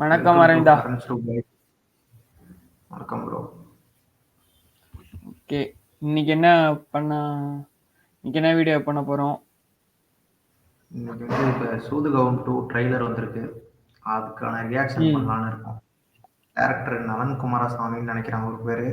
வணக்கம் welcome to Aravinda. Current show guys. வணக்கம் bro. Okay, இன்னைக்கு என்ன பண்ண இன்னைக்கு என்ன வீடியோ பண்ண போறோம்? இன்னைக்கு வந்து இப்போ சூதுகவும் 2 ட்ரைலர் வந்திருக்கு. அதுக்கான ரியாக்ஷன் ம் பண்ணலான்னு இருக்கோம். டேரக்டர் நலன் குமாரசாமின்னு நினைக்கிறேன் ஒரு பேர்.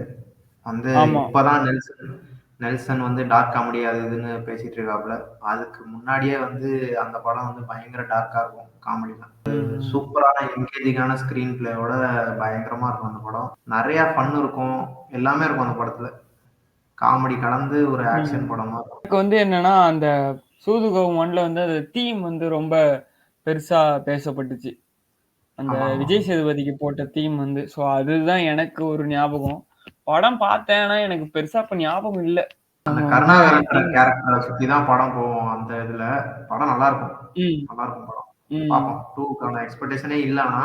வந்து ஆமா. இப்போதான் நெல்சன் நெல்சன் வந்து டார்க் காமெடி அது இதுன்னு பேசிட்டு இருக்காப்புல. அதுக்கு முன்னாடியே வந்து அந்த படம் வந்து பயங்கர டார்க்காக இருக்கும் காமெடிலாம். ம் சூப்பரான என்கேஜிங்கான ஸ்க்ரீன் பிளேயோட பயங்கரமா இருக்கும் அந்த படம். நிறைய ஃபன் இருக்கும், எல்லாமே இருக்கும் அந்த படத்துல. காமெடி கலந்து ஒரு ம் ஆக்ஷன் படமா இருக்கும். எனக்கு வந்து என்னன்னா, அந்த சூதுகவும் 1ல வந்து அந்த தீம் வந்து ரொம்ப பெருசா பேசப்பட்டுச்சு. அந்த ஆமா ஆமா. விஜய் சேதுபதிக்கு போட்ட தீம் வந்து. ஸோ அதுதான் எனக்கு ஒரு ஞாபகம். படம் பார்த்தேன், ஆனா எனக்கு பெருசா இப்ப ஞாபகம் இல்ல. அந்த அவங்க வந்து கருணாகரன்ற தீம். கேரக்டரை சுத்தி தான் படம் போகும். அந்த இதுல படம் நல்லா இருக்கும். ம் நல்லா இருக்கும் படம். ம் பார்ப்போம். 2க்கான எக்ஸ்பெக்டேஷனே இல்ல. ஆனா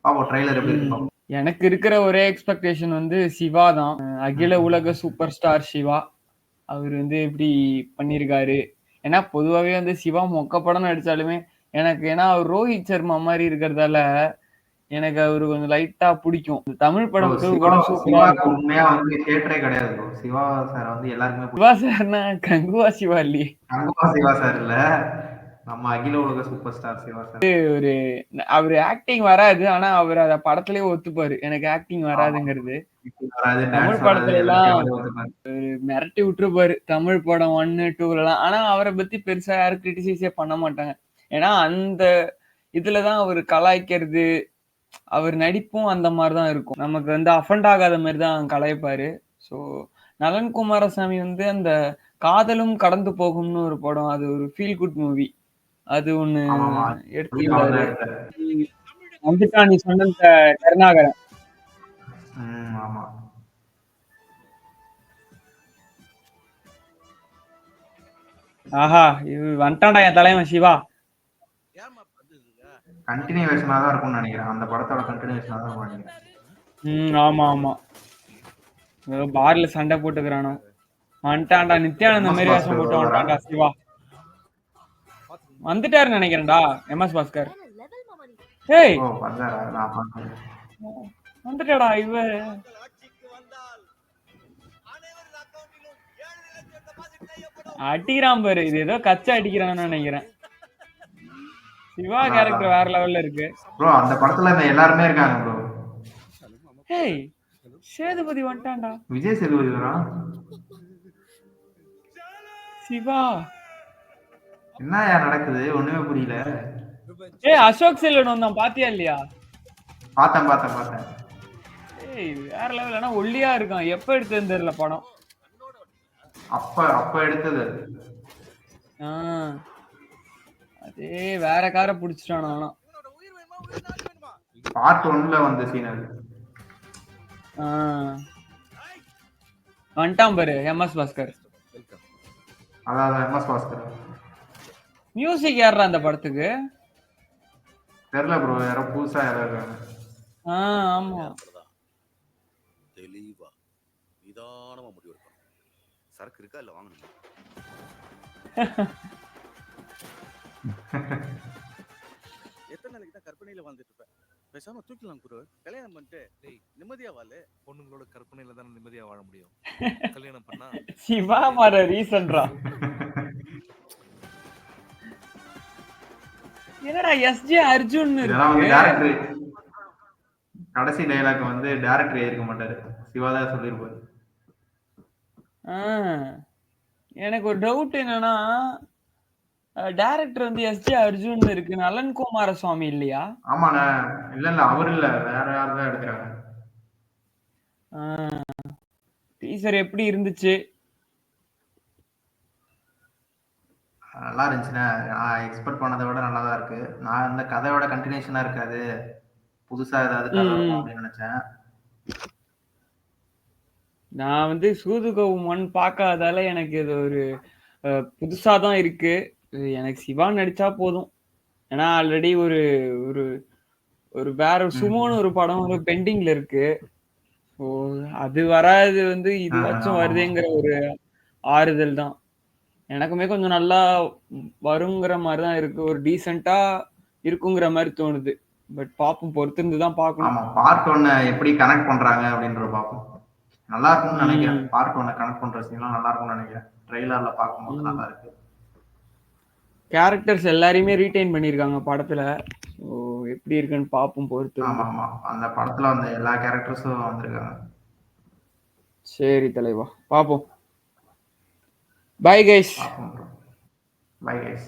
பார்ப்போம் ட்ரெய்லர் எப்படி இருக்கு ம் பார்ப்போம். எனக்கு இருக்கிற ஒரே எக்ஸ்பெக்டேஷன் வந்து சிவா தான். அகில உலக சூப்பர் ஸ்டார் சிவா. அவர் வந்து எப்படி பண்ணியிருக்காரு. ஏன்னா பொதுவாகவே வந்து சிவா மொக்க படம் நடிச்சாலுமே எனக்கு, ஏன்னா அவர் ரோஹித் சர்மா மாதிரி இருக்கிறதால எனக்கு அவரு கொஞ்சம் லைட்டா பிடிக்கும். தமிழ் ப்ரோ படம் 2 சிவா கூட சூப்பரா சிவாக்கு இருக்கும். உண்மையா வந்து தியேட்டரே கிடையாது ப்ரோ. சிவா சார் வந்து எல்லாருக்குமே சிவா பிடிக்கும். சார்னா கங்குவா சிவா இல்லையே. கங்குவா சிவா சார் இல்ல, நம்ம அகில உலக சூப்பர் ஸ்டார் சிவா சார். ஒரு அவரு ஆக்டிங் வராது, ஆனா அவர் அத படத்திலேயே ஒத்துப்பாரு, எனக்கு ஆக்டிங் ஆமா. வராதுங்கிறது. ஆக்டிங் வராது, தமிழ் டான்ஸ் வராது, படத்துல எல்லாத்தையும் எல்லாம் அவரே ஒத்துப்பாரு. மிரட்டி விட்டுருப்பாரு. தமிழ் படம் 1, 2லலாம். ஆனா அவரை பத்தி பெருசா யாரும் கிரிட்டிசைஸே பண்ண மாட்டாங்க. ஏன்னா அந்த இதுலதான் அவர் கலாய்க்கிறது, அவர் நடிப்பும் அந்த மாதிரி தான் இருக்கும். நமக்கு வந்து அஃபண்ட் ஆகாத மாதிரி தான் கலாய்ப்பாரு. ஸோ நலன் குமாரசாமி வந்து அந்த காதலும் கடந்து போகும்னு ஒரு படம், அது ஒரு ஃபீல் குட் மூவி. அது ஒண்ணு ஆமா ஆமா. அவர் தான் எடுத்திருந்தாரு. எடுத்தாரு. வந்துட்டான் நீ சொன்ன கருணாகரன். ஆமா. ஆஹா, இது வந்துட்டான்டா என் தலைவன் சிவா. கண்டினியூவேஷனா தான் இருக்கும்னு நினைக்கிறேன். அந்த படத்தோட கண்டினியூவேஷனா தான் இருக்கும்னு நினைக்கிறேன். ஆமா ஆமா. ஏதோ பார்ல சண்டை போட்டுக்கிறானோ. வந்துட்டான்டா நித்யானந்த எம்எஸ் மாதிரி வேஷம் பாஸ்கர் போட்டு வருவாரா? வந்துட்டான்டா சிவா. வந்துட்டாருன்னு நினைக்கிறேன்டா எம்எஸ் பாஸ்கர். ஏய் ஓ வந்தாரா? நான் பார்த்தேன். வந்துட்டாடா இவ. அடிக்கிறான் பாரு, இது ஏதோ கச்சா அடிக்கிறான்னு நினைக்கிறேன். சிவா அதான் அதான். கேரக்டர் வேற லெவல்ல இருக்கு. ப்ரோ அந்த படத்துல இந்த எல்லாருமே இருக்காங்க ப்ரோ. ஹேய், சேதுபதி வந்துட்டான்டா. விஜய் சேதுபதி வரா? சிவா. என்னயா நடக்குது? ஒண்ணுமே புரியல. ஏய் அசோக் செல்வன் வந்தான், பாத்தியா இல்லையா? பார்த்தேன். ஏய் வேற லெவல். ஆனா ஒல்லியா இருக்கான். எப்ப எடுத்ததுன்னு தெரியல படம். அப்ப எடுத்தது அது. அதே வேற காரை புடிச்சிட்டான். ஆனா பார்ட் 1ல வந்த சீன் அது. வந்துட்டான் பாரு எம்எஸ் பாஸ்கர். அதான் எம்எஸ் பாஸ்கர். மியூசிக் யாரா அந்த படத்துக்கு? தெரியல ப்ரோ, யாரோ புதுசா யாரோ இருக்காங்க. ஆமா. தெளிவா நிதானமா முடிவு எடுக்கணும். சரக்கு இருக்கா இல்ல வாங்கணுமா? எத்தனை நாளைக்கு தான் கற்பனையில வாழ்ந்துட்டு இருப்பேன்? பேசாம தூக்கிலாம் குரு. கல்யாணம் பண்ணிட்டு நிம்மதியா வாழு. பொண்ணுங்களோட கற்பனையில தான் நிம்மதியா வாழ முடியும். கல்யாணம் பண்ணா சிவா மாற ரீசன்ரா. என்னடா எஸ்ஜே அர்ஜுன் இருக்கு. கடைசி டைலாக் வந்து டைரக்டர் எழுதிருக்க மாட்டாரு, சிவாதான் சொல்லியிருப்பாரு. எனக்கு ஒரு டவுட் என்னன்னா, டைரக்டர் வந்து எஸ்ஜே அர்ஜுன் இருக்கு, நலன் குமாரசுவாமி இல்லையா? ஆமாண்ணே. இல்ல அவர் இல்ல, வேற யாரும் தான் எடுக்கிறாங்க. டீசர் எப்படி இருந்துச்சு? நல்லா இருந்துச்சுண்ணே. நான் எக்ஸ்பெக்ட் பண்ணதை விட நல்லா தான் இருக்கு. நான் இந்த கதையோட கண்டினியூஷனா இருக்காது, புதுசா ஏதாவது கதை இருக்கும் அப்படின்னு நினைச்சேன். நான் வந்து சூதுகவும் 1 பார்க்காதால எனக்கு இது ஒரு புதுசா தான் இருக்கு. எனக்கு சிவா நடிச்சா போதும். ஏன்னா ஆல்ரெடி ஒரு ஒரு ஒரு வேற சுமோன்னு ஒரு படம் ஒரு பெண்டிங்ல இருக்கு. ஸோ அது வராது வந்து இதுவாச்சும் வருதுங்கிற ஒரு ஆறுதல் தான். எனக்குமே கொஞ்சம் நல்லா வருங்கிற மாதிரி தான் இருக்கு. ஒரு டீசெண்டா இருக்குங்கிற மாதிரி தோணுது. பட் பாப்போம், பொறுத்திருந்து தான் பார்க்கணும். ஆமா, பார்ட் 1 எப்படி கனெக்ட் பண்றாங்க அப்படின்றத பார்ப்போம். நல்லா இருக்கும்னு நினைக்கிறேன். ம். பார்ட் 1 கனெக்ட் பண்ற சீன்லாம் நல்லா இருக்கும்னு நினைக்கிறேன். ட்ரெய்லர்ல பார்க்கும்போது ம். நல்லா இருக்கு. கேரக்டர்ஸ் எல்லாரையுமே ரீடைன் பண்ணியிருக்காங்க படத்துல. ஸோ எப்படி இருக்குன்னு பார்ப்போம் ஆமா பொறுத்திருந்து. ஆமா, அந்த படத்துல வந்த எல்லா கேரக்டர்ஸும் வந்திருக்காங்க. சரி தலைவா, பார்ப்போம். Bye guys. பார்ப்போம் ப்ரோ. Bye guys.